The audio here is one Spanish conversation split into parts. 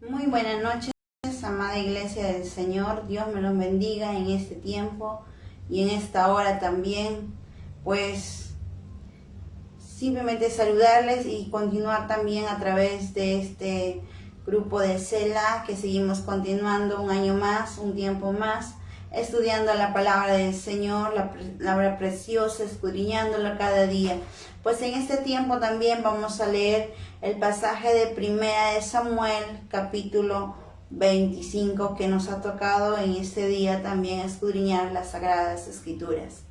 Muy buenas noches, amada Iglesia del Señor. Dios me los bendiga en este tiempo y en esta hora también. Pues simplemente saludarles y continuar también a través de este grupo de Selah, que seguimos continuando un año más, un tiempo más, estudiando la palabra del Señor, la palabra preciosa, escudriñándola cada día. Pues en este tiempo también vamos a leer el pasaje de Primera de Samuel, capítulo 25, que nos ha tocado en este día también escudriñar las Sagradas Escrituras.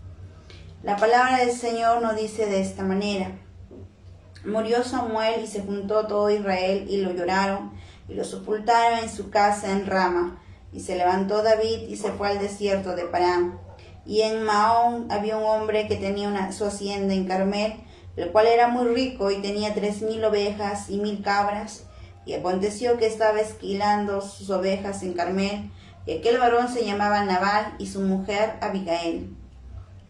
La palabra del Señor nos dice de esta manera: murió Samuel y se juntó todo Israel y lo lloraron y lo sepultaron en su casa en Rama. Y se levantó David y se fue al desierto de Parán. Y en Maón había un hombre que tenía su hacienda en Carmel, el cual era muy rico y tenía 3000 ovejas y 1000 cabras. Y aconteció que estaba esquilando sus ovejas en Carmel, y aquel varón se llamaba Nabal y su mujer Abigail.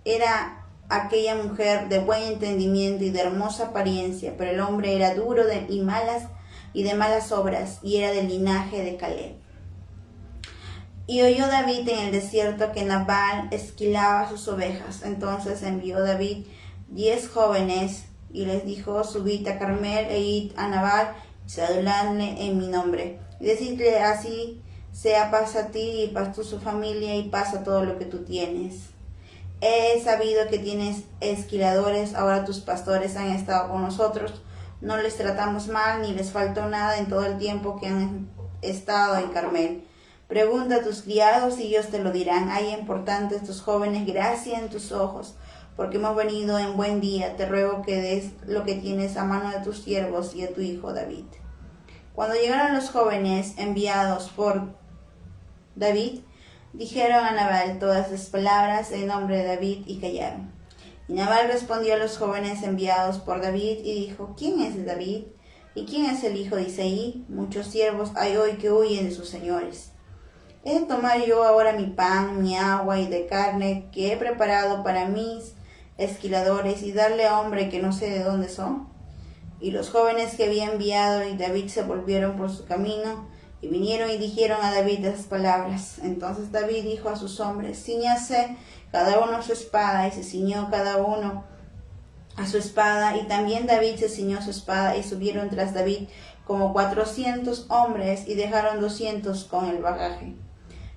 Era aquella mujer de buen entendimiento y de hermosa apariencia, pero el hombre era duro y de malas obras, y era del linaje de Caleb. Y oyó David en el desierto que Nabal esquilaba sus ovejas. Entonces envió David 10 jóvenes y les dijo: subid a Carmel e id a Nabal y saludarle en mi nombre. Y decidle: así sea paz a ti y paz a su familia y paz a todo lo que tú tienes. He sabido que tienes esquiladores, ahora tus pastores han estado con nosotros. No les tratamos mal ni les faltó nada en todo el tiempo que han estado en Carmel. Pregunta a tus criados y ellos te lo dirán. Hayan por tanto estos jóvenes gracia en tus ojos, porque hemos venido en buen día. Te ruego que des lo que tienes a mano de tus siervos y a tu hijo David. Cuando llegaron los jóvenes enviados por David, dijeron a Nabal todas las palabras en nombre de David y callaron. Y Nabal respondió a los jóvenes enviados por David y dijo: ¿quién es David? ¿Y quién es el hijo de Isaí? Muchos siervos hay hoy que huyen de sus señores. ¿He de tomar yo ahora mi pan, mi agua y de carne que he preparado para mis esquiladores y darle a hombre que no sé de dónde son? Y los jóvenes que había enviado y David se volvieron por su camino y vinieron y dijeron a David esas palabras. Entonces David dijo a sus hombres: ciñase cada uno a su espada, y se ciñó cada uno a su espada, y también David se ciñó su espada, y subieron tras David como 400 hombres y dejaron 200 con el bagaje.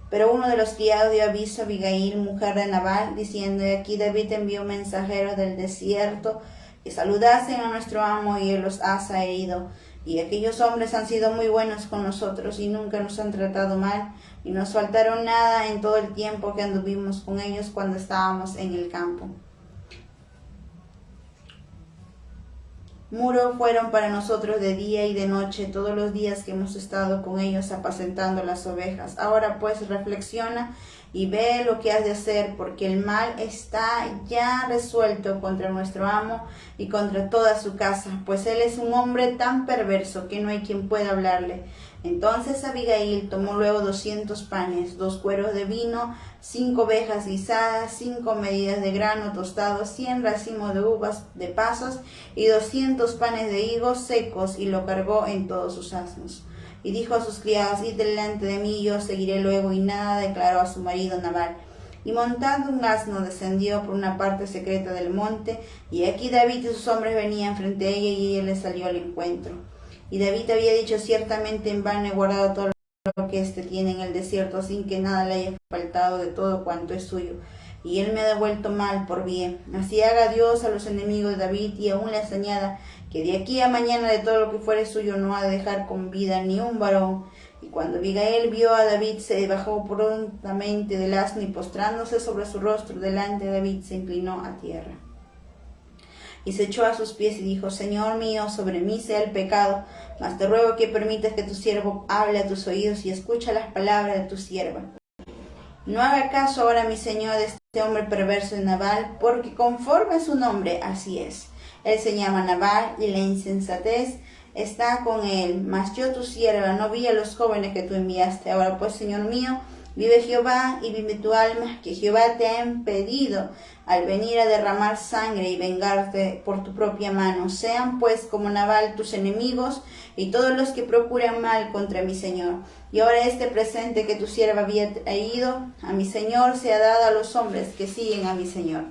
Pero uno de los criados dio aviso a Abigail, mujer de Nabal, diciendo: aquí David envió mensajeros del desierto que saludasen a nuestro amo, y él los ha herido. Y aquellos hombres han sido muy buenos con nosotros y nunca nos han tratado mal, y nos faltaron nada en todo el tiempo que anduvimos con ellos cuando estábamos en el campo. Muro fueron para nosotros de día y de noche todos los días que hemos estado con ellos apacentando las ovejas. Ahora pues reflexiona y ve lo que has de hacer, porque el mal está ya resuelto contra nuestro amo y contra toda su casa, pues él es un hombre tan perverso que no hay quien pueda hablarle. Entonces Abigail tomó luego 200 panes, 2 cueros de vino, 5 ovejas guisadas, 5 medidas de grano tostado, 100 racimos de uvas de pasas y 200 panes de higos secos, y lo cargó en todos sus asnos. Y dijo a sus criados: id delante de mí, yo seguiré luego. Y nada declaró a su marido Nabal. Y montando un asno descendió por una parte secreta del monte, y aquí David y sus hombres venían frente a ella, y ella le salió al encuentro. Y David había dicho: ciertamente en vano he guardado todo lo que éste tiene en el desierto, sin que nada le haya faltado de todo cuanto es suyo, y él me ha devuelto mal por bien. Así haga Dios a los enemigos de David, y aún les añada que de aquí a mañana de todo lo que fuere suyo no ha de dejar con vida ni un varón. Y cuando Abigail vio a David, se bajó prontamente del asno, y postrándose sobre su rostro delante de David, se inclinó a tierra. Y se echó a sus pies y dijo: Señor mío, sobre mí sea el pecado, mas te ruego que permitas que tu siervo hable a tus oídos y escucha las palabras de tu sierva. No haga caso ahora, mi señor, de este hombre perverso de Nabal, porque conforme a su nombre, así es. Él se llama Nabal, y la insensatez está con él. Mas yo, tu sierva, no vi a los jóvenes que tú enviaste. Ahora pues, señor mío, Vive Jehová y vive tu alma, que Jehová te ha impedido al venir a derramar sangre y vengarte por tu propia mano. Sean pues como Nabal tus enemigos y todos los que procuran mal contra mi Señor. Y ahora este presente que tu sierva había traído a mi Señor sea dado a los hombres que siguen a mi Señor.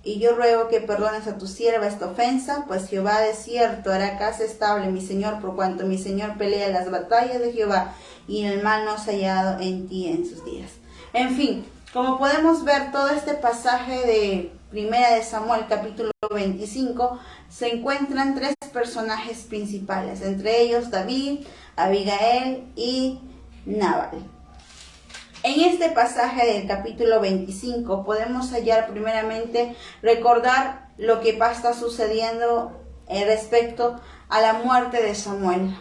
Y yo ruego que perdones a tu sierva esta ofensa, pues Jehová de cierto hará casa estable mi Señor, por cuanto mi Señor pelea las batallas de Jehová, y el mal no se ha hallado en ti en sus días. En fin, como podemos ver, todo este pasaje de Primera de Samuel, capítulo 25, se encuentran tres personajes principales, entre ellos David, Abigail y Nabal. En este pasaje del capítulo 25 podemos hallar primeramente recordar lo que está sucediendo respecto a la muerte de Samuel.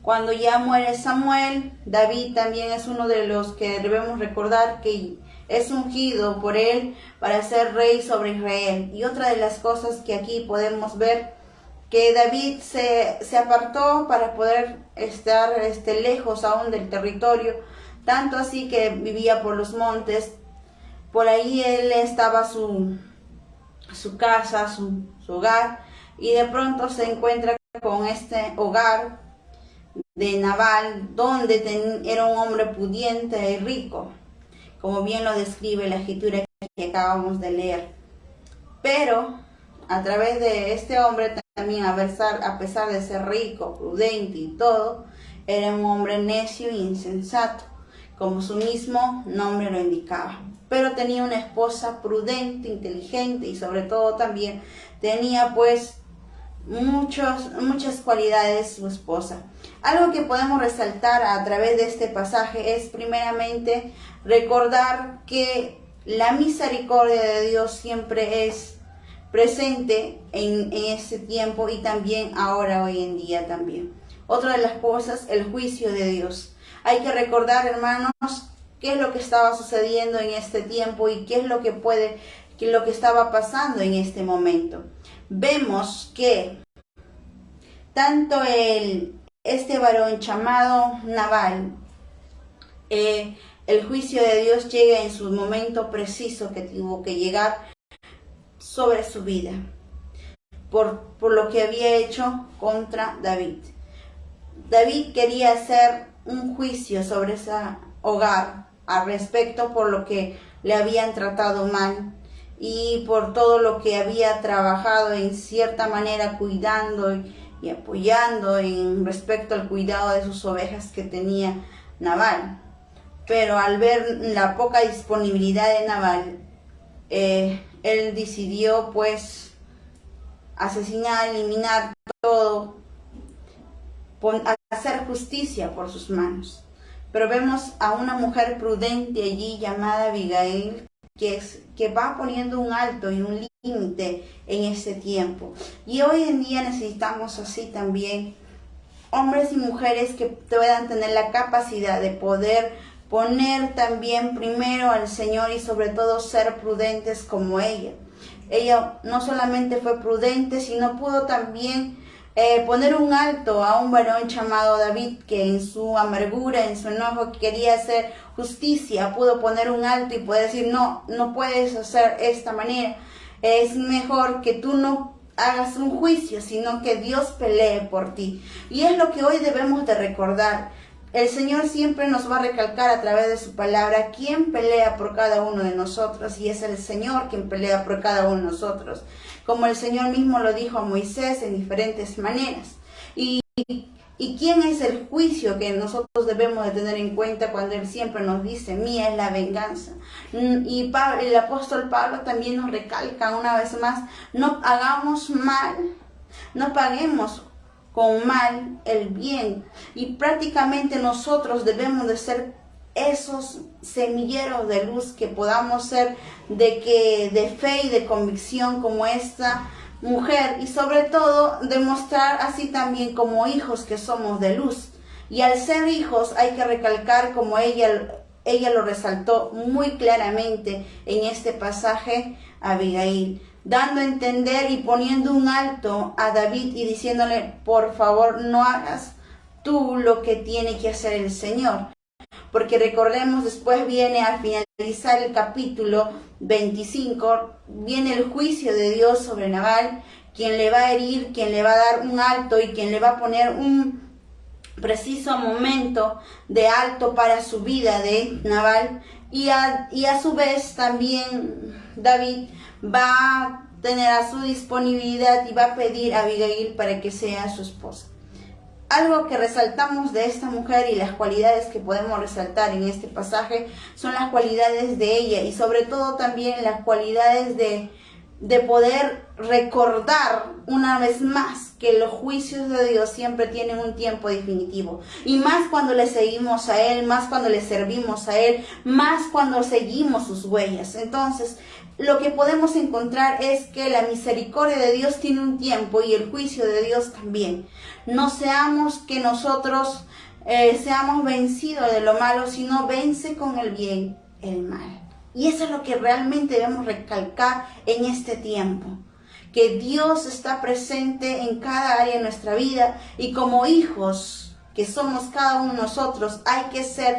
Cuando ya muere Samuel, David también es uno de los que debemos recordar que es ungido por él para ser rey sobre Israel. Y otra de las cosas que aquí podemos ver, que David se apartó para poder estar lejos aún del territorio, tanto así que vivía por los montes. Por ahí él estaba su casa, su hogar, y de pronto se encuentra con este hogar de Nabal, donde era un hombre pudiente y rico, como bien lo describe la escritura que acabamos de leer. Pero a través de este hombre también, a pesar de ser rico, prudente y todo, era un hombre necio e insensato, como su mismo nombre lo indicaba. Pero tenía una esposa prudente, inteligente y sobre todo también tenía pues muchas cualidades su esposa. Algo que podemos resaltar a través de este pasaje es primeramente recordar que la misericordia de Dios siempre es presente en este tiempo y también ahora, hoy en día también. Otra de las cosas, el juicio de Dios. Hay que recordar, hermanos, qué es lo que estaba sucediendo en este tiempo y qué es lo que estaba pasando en este momento. Vemos que tanto este varón llamado Nabal, el juicio de Dios llega en su momento preciso que tuvo que llegar sobre su vida, por lo que había hecho contra David. David quería hacer un juicio sobre ese hogar al respecto por lo que le habían tratado mal y por todo lo que había trabajado en cierta manera cuidando y apoyando en respecto al cuidado de sus ovejas que tenía Nabal. Pero al ver la poca disponibilidad de Nabal, él decidió pues asesinar, eliminar todo, hacer justicia por sus manos. Pero vemos a una mujer prudente allí llamada Abigail que va poniendo un alto y un límite en ese tiempo. Y hoy en día necesitamos así también hombres y mujeres que puedan tener la capacidad de poder poner también primero al Señor y sobre todo ser prudentes como ella. Ella no solamente fue prudente, sino pudo también poner un alto a un varón llamado David, que en su amargura, en su enojo, quería hacer justicia. Pudo poner un alto y poder decir, no puedes hacer esta manera. Es mejor que tú no hagas un juicio, sino que Dios pelee por ti. Y es lo que hoy debemos de recordar. El Señor siempre nos va a recalcar a través de su palabra quién pelea por cada uno de nosotros, y es el Señor quien pelea por cada uno de nosotros, como el Señor mismo lo dijo a Moisés en diferentes maneras. ¿Y quién es el juicio que nosotros debemos de tener en cuenta cuando Él siempre nos dice, mía es la venganza? Y el apóstol Pablo también nos recalca una vez más, no hagamos mal, no paguemos con mal el bien. Y prácticamente nosotros debemos de ser esos semilleros de luz que podamos ser de fe y de convicción como esta mujer, y sobre todo demostrar así también como hijos que somos de luz. Y al ser hijos hay que recalcar, como ella lo resaltó muy claramente en este pasaje, Abigail, dando a entender y poniendo un alto a David y diciéndole, por favor, no hagas tú lo que tiene que hacer el Señor. porque recordemos, después viene al finalizar el capítulo 25, viene el juicio de Dios sobre Nabal, quien le va a herir, quien le va a dar un alto y quien le va a poner un preciso momento de alto para su vida de Nabal, y a su vez también David va a tener a su disponibilidad y va a pedir a Abigail para que sea su esposa. Algo que resaltamos de esta mujer y las cualidades que podemos resaltar en este pasaje son las cualidades de ella, y sobre todo también las cualidades de poder recordar una vez más que los juicios de Dios siempre tienen un tiempo definitivo, y más cuando le seguimos a Él, más cuando le servimos a Él, más cuando seguimos sus huellas. Entonces, lo que podemos encontrar es que la misericordia de Dios tiene un tiempo y el juicio de Dios también. No seamos que nosotros seamos vencidos de lo malo, sino vence con el bien el mal. Y eso es lo que realmente debemos recalcar en este tiempo, que Dios está presente en cada área de nuestra vida, y como hijos que somos cada uno de nosotros, hay que ser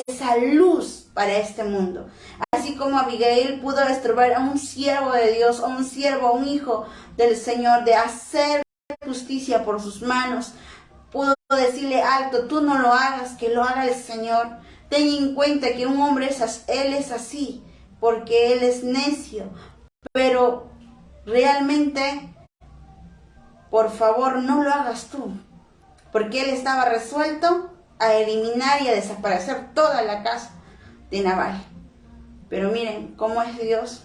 esa luz para este mundo. Así como Abigail pudo estorbar a un siervo de Dios, a un siervo, a un hijo del Señor, de hacer justicia por sus manos, pudo decirle: alto, tú no lo hagas, que lo haga el Señor. Ten en cuenta que un hombre él es así, porque él es necio, pero realmente, por favor, no lo hagas tú, porque él estaba resuelto a eliminar y a desaparecer toda la casa de Nabal. Pero miren cómo es Dios,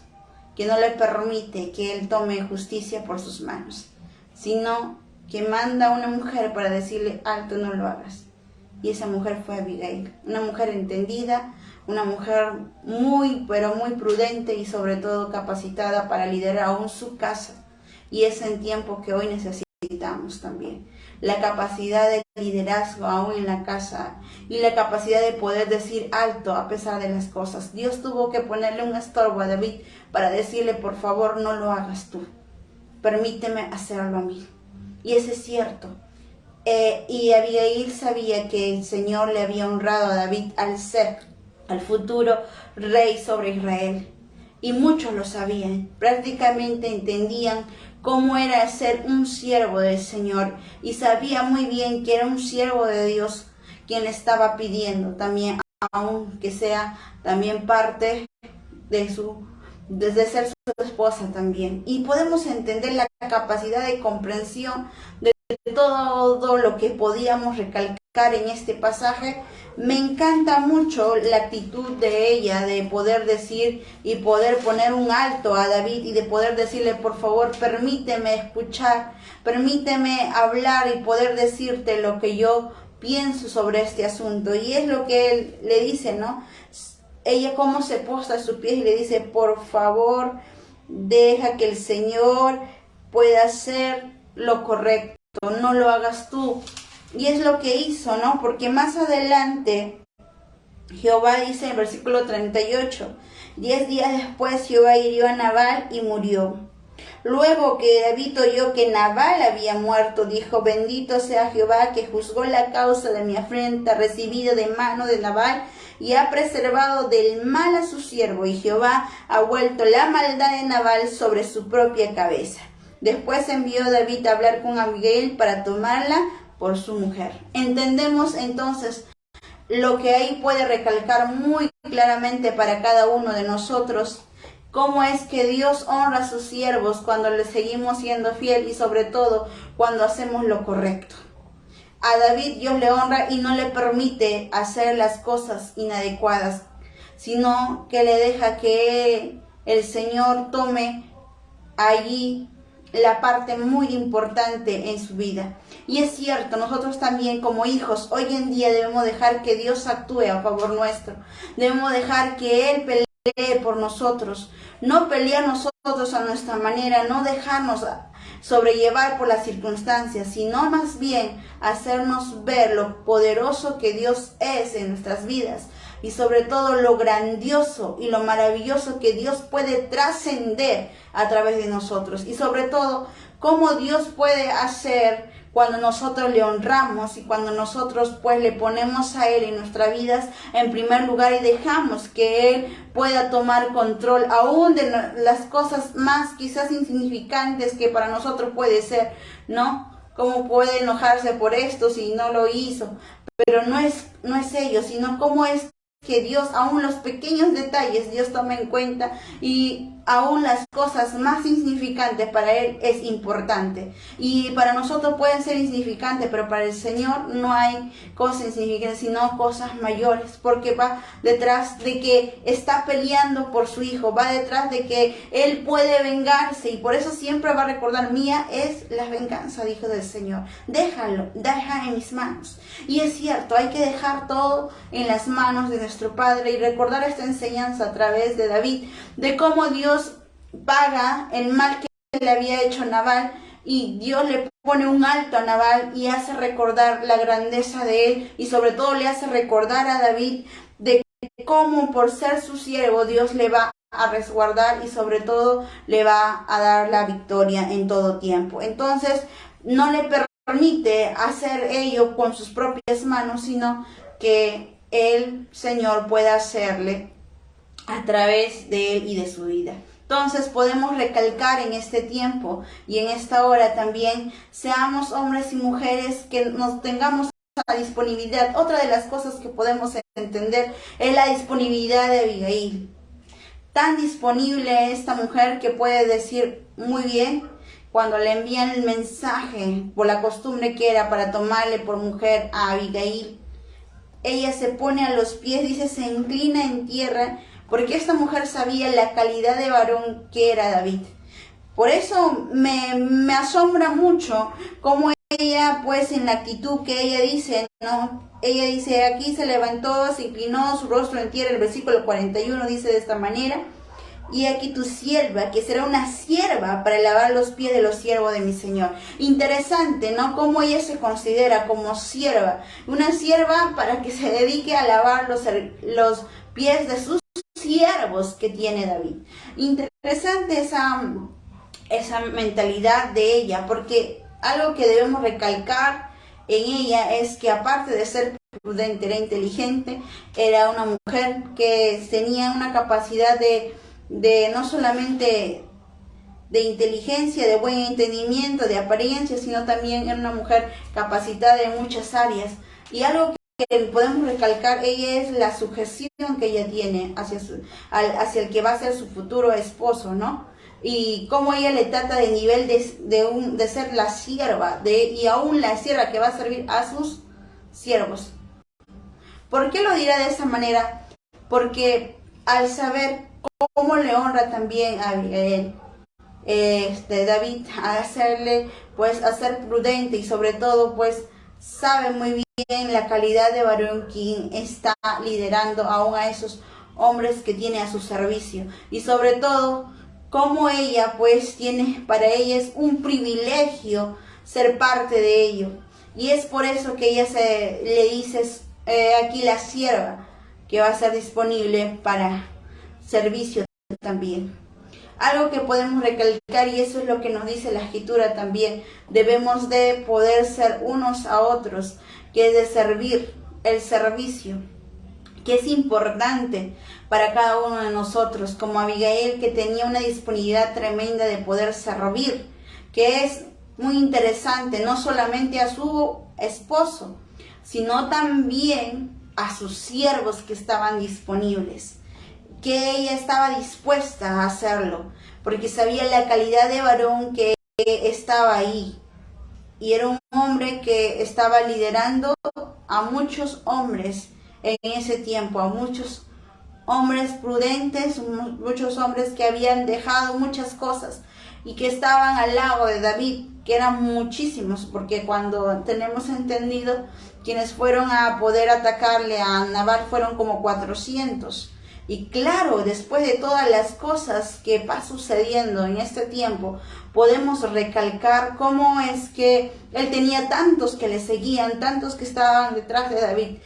que no le permite que él tome justicia por sus manos, sino que manda a una mujer para decirle: alto, no lo hagas. Y esa mujer fue Abigail, una mujer entendida, una mujer muy, pero muy prudente, y sobre todo capacitada para liderar aún su casa. Y es en tiempo que hoy necesitamos también la capacidad de liderazgo aún en la casa, y la capacidad de poder decir alto a pesar de las cosas. Dios tuvo que ponerle un estorbo a David para decirle: por favor, no lo hagas tú, permíteme hacerlo a mí. Y eso es cierto. Y Abigail sabía que el Señor le había honrado a David al ser al futuro rey sobre Israel, y muchos lo sabían, prácticamente entendían cómo era ser un siervo del Señor, y sabía muy bien que era un siervo de Dios quien le estaba pidiendo también, aunque sea también parte de ser su esposa también. Y podemos entender la capacidad de comprensión de todo lo que podíamos recalcar en este pasaje. Me encanta mucho la actitud de ella de poder decir y poder poner un alto a David, y de poder decirle: por favor, permíteme escuchar, permíteme hablar y poder decirte lo que yo pienso sobre este asunto. Y es lo que él le dice, ¿no? Ella como se posta a sus pies y le dice: por favor, deja que el Señor pueda hacer lo correcto, no lo hagas tú. Y es lo que hizo, ¿no? Porque más adelante Jehová dice en el versículo 38: 10 días después Jehová hirió a Nabal y murió. Luego que David oyó que Nabal había muerto, dijo: bendito sea Jehová, que juzgó la causa de mi afrenta recibida de mano de Nabal, y ha preservado del mal a su siervo, y Jehová ha vuelto la maldad de Nabal sobre su propia cabeza. Después envió David a hablar con Abigail para tomarla por su mujer. Entendemos entonces lo que ahí puede recalcar muy claramente para cada uno de nosotros: cómo es que Dios honra a sus siervos cuando le seguimos siendo fiel, y sobre todo cuando hacemos lo correcto. A David Dios le honra y no le permite hacer las cosas inadecuadas, sino que le deja que el Señor tome allí la parte muy importante en su vida. Y es cierto, nosotros también como hijos hoy en día debemos dejar que Dios actúe a favor nuestro. Debemos dejar que Él pelee por nosotros, no pelear nosotros a nuestra manera, no dejarnos sobrellevar por las circunstancias, sino más bien hacernos ver lo poderoso que Dios es en nuestras vidas, y sobre todo lo grandioso y lo maravilloso que Dios puede trascender a través de nosotros, y sobre todo cómo Dios puede hacer cuando nosotros le honramos y cuando nosotros pues le ponemos a Él en nuestras vidas en primer lugar y dejamos que Él pueda tomar control aún de las cosas más quizás insignificantes que para nosotros puede ser, ¿no? Cómo puede enojarse por esto si no lo hizo, pero no es ello, sino cómo es que Dios, aún los pequeños detalles, Dios toma en cuenta y aún las cosas más insignificantes para Él es importante. Y para nosotros pueden ser insignificantes, pero para el Señor no hay cosas insignificantes, sino cosas mayores, porque va detrás de que está peleando por su hijo, va detrás de que Él puede vengarse y por eso siempre va a recordar, mía es la venganza, dijo del Señor. Déjalo, deja en mis manos. Y es cierto, hay que dejar todo en las manos de nuestro Padre y recordar esta enseñanza a través de David, de cómo Dios paga el mal que le había hecho a Nabal y Dios le pone un alto a Nabal y hace recordar la grandeza de él y sobre todo le hace recordar a David de cómo por ser su siervo Dios le va a resguardar y sobre todo le va a dar la victoria en todo tiempo. Entonces no le permite hacer ello con sus propias manos, sino que el Señor pueda hacerle a través de él y de su vida. Entonces podemos recalcar en este tiempo y en esta hora también, seamos hombres y mujeres que nos tengamos la disponibilidad. Otra de las cosas que podemos entender es la disponibilidad de Abigail. Tan disponible esta mujer que puede decir muy bien, cuando le envían el mensaje por la costumbre que era para tomarle por mujer a Abigail, ella se pone a los pies, dice, se inclina en tierra, porque esta mujer sabía la calidad de varón que era David. Por eso me asombra mucho cómo ella, pues en la actitud que ella dice, ¿no? Ella dice, aquí se levantó, se inclinó su rostro en tierra, el versículo 41 dice de esta manera, y aquí tu sierva, que será una sierva para lavar los pies de los siervos de mi Señor. Interesante, ¿no? Cómo ella se considera como sierva. Una sierva para que se dedique a lavar los pies de sus siervos que tiene David. Interesante esa mentalidad de ella, porque algo que debemos recalcar en ella es que aparte de ser prudente, era inteligente, era una mujer que tenía una capacidad de no solamente de inteligencia, de buen entendimiento, de apariencia, sino también era una mujer capacitada en muchas áreas. Y algo que podemos recalcar, ella es la sujeción que ella tiene hacia el que va a ser su futuro esposo, ¿no? Y cómo ella le trata de nivel de ser la sierva, y aún la sierva que va a servir a sus siervos. ¿Por qué lo dirá de esa manera? Porque al saber cómo le honra también a Abigail, David, a hacerle, pues, a ser prudente y sobre todo, pues, sabe muy bien la calidad de varón quien está liderando aún a esos hombres que tiene a su servicio. Y sobre todo, cómo ella, pues, para ella es un privilegio ser parte de ello. Y es por eso que ella le dice, aquí la sierva, que va a ser disponible para servicio también. Algo que podemos recalcar, y eso es lo que nos dice la Escritura también, debemos de poder ser unos a otros, que es de servir, el servicio, que es importante para cada uno de nosotros, como Abigail, que tenía una disponibilidad tremenda de poder servir, que es muy interesante, no solamente a su esposo, sino también a sus siervos que estaban disponibles, que ella estaba dispuesta a hacerlo, porque sabía la calidad de varón que estaba ahí. Y era un hombre que estaba liderando a muchos hombres en ese tiempo, a muchos hombres prudentes, muchos hombres que habían dejado muchas cosas y que estaban al lado de David, que eran muchísimos, porque cuando tenemos entendido, quienes fueron a poder atacarle a Nabal fueron como 400. Y claro, después de todas las cosas que va sucediendo en este tiempo, podemos recalcar cómo es que él tenía tantos que le seguían, tantos que estaban detrás de David.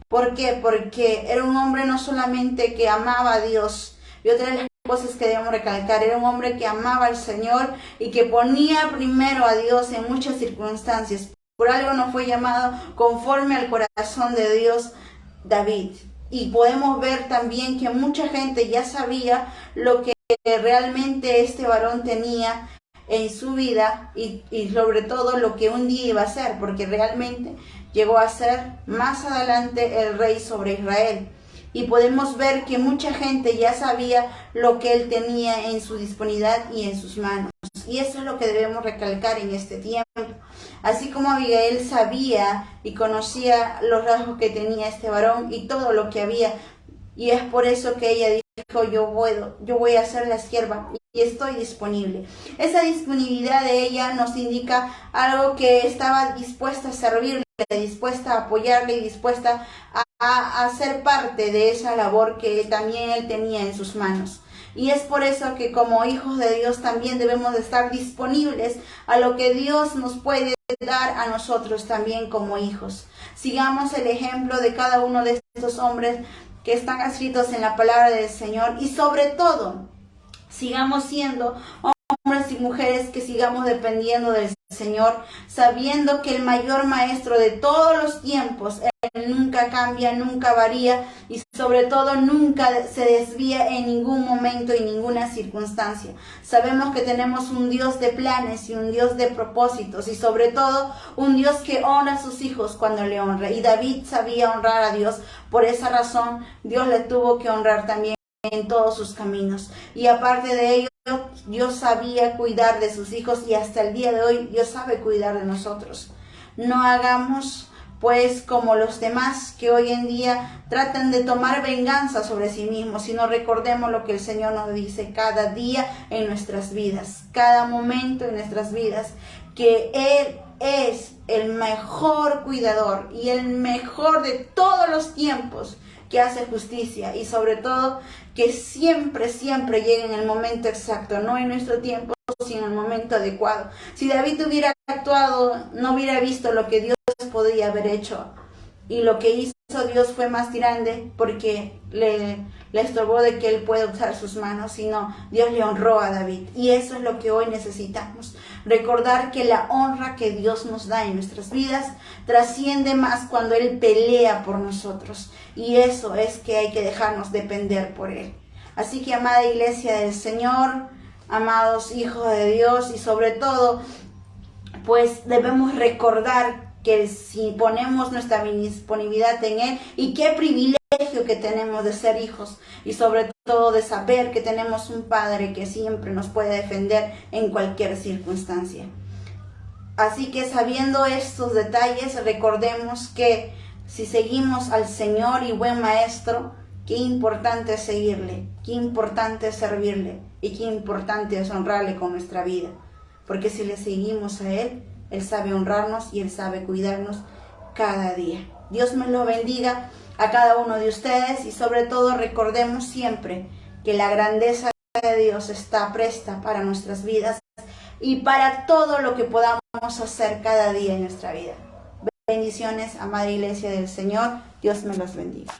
¿Por qué? Porque era un hombre no solamente que amaba a Dios, y otra de las cosas que debemos recalcar. Era un hombre que amaba al Señor y que ponía primero a Dios en muchas circunstancias. Por algo no fue llamado conforme al corazón de Dios David. Y podemos ver también que mucha gente ya sabía lo que realmente este varón tenía en su vida y sobre todo lo que un día iba a ser, porque realmente llegó a ser más adelante el rey sobre Israel. Y podemos ver que mucha gente ya sabía lo que él tenía en su disponibilidad y en sus manos. Y eso es lo que debemos recalcar en este tiempo. Así como Abigail sabía y conocía los rasgos que tenía este varón y todo lo que había. Y es por eso que ella dijo, yo voy a ser la sierva y estoy disponible. Esa disponibilidad de ella nos indica algo que estaba dispuesta a servirle, dispuesta a apoyarle y dispuesta a ser parte de esa labor que también él tenía en sus manos. Y es por eso que como hijos de Dios también debemos de estar disponibles a lo que Dios nos puede dar a nosotros también como hijos. Sigamos el ejemplo de cada uno de estos hombres que están escritos en la palabra del Señor y sobre todo sigamos siendo hombres y mujeres que sigamos dependiendo del Señor, sabiendo que el mayor maestro de todos los tiempos, Él nunca cambia, nunca varía y sobre todo nunca se desvía en ningún momento y ninguna circunstancia. Sabemos que tenemos un Dios de planes y un Dios de propósitos y sobre todo un Dios que honra a sus hijos cuando le honra. Y David sabía honrar a Dios, por esa razón Dios le tuvo que honrar también en todos sus caminos. Y aparte de ello, Dios sabía cuidar de sus hijos y hasta el día de hoy Dios sabe cuidar de nosotros. No hagamos pues como los demás que hoy en día tratan de tomar venganza sobre sí mismos, sino recordemos lo que el Señor nos dice cada día en nuestras vidas, cada momento en nuestras vidas, que Él es el mejor cuidador y el mejor de todos los tiempos, que hace justicia y sobre todo que siempre llegue en el momento exacto, no en nuestro tiempo, sino en el momento adecuado. Si David hubiera actuado, no hubiera visto lo que Dios podía haber hecho, y lo que hizo Dios fue más grande porque le estorbó de que él pueda usar sus manos, sino Dios le honró a David. Y eso es lo que hoy necesitamos, recordar que la honra que Dios nos da en nuestras vidas trasciende más cuando Él pelea por nosotros, y eso es que hay que dejarnos depender por Él. Así que, amada iglesia del Señor, amados hijos de Dios, y sobre todo pues debemos recordar que si ponemos nuestra disponibilidad en Él, y qué privilegio que tenemos de ser hijos, y sobre todo de saber que tenemos un Padre que siempre nos puede defender en cualquier circunstancia. Así que sabiendo estos detalles, recordemos que si seguimos al Señor y buen Maestro, qué importante es seguirle, qué importante es servirle y qué importante es honrarle con nuestra vida. Porque si le seguimos a Él, Él sabe honrarnos y Él sabe cuidarnos cada día. Dios me lo bendiga a cada uno de ustedes y sobre todo recordemos siempre que la grandeza de Dios está presta para nuestras vidas y para todo lo que podamos hacer cada día en nuestra vida. Bendiciones, amada iglesia del Señor. Dios me los bendiga.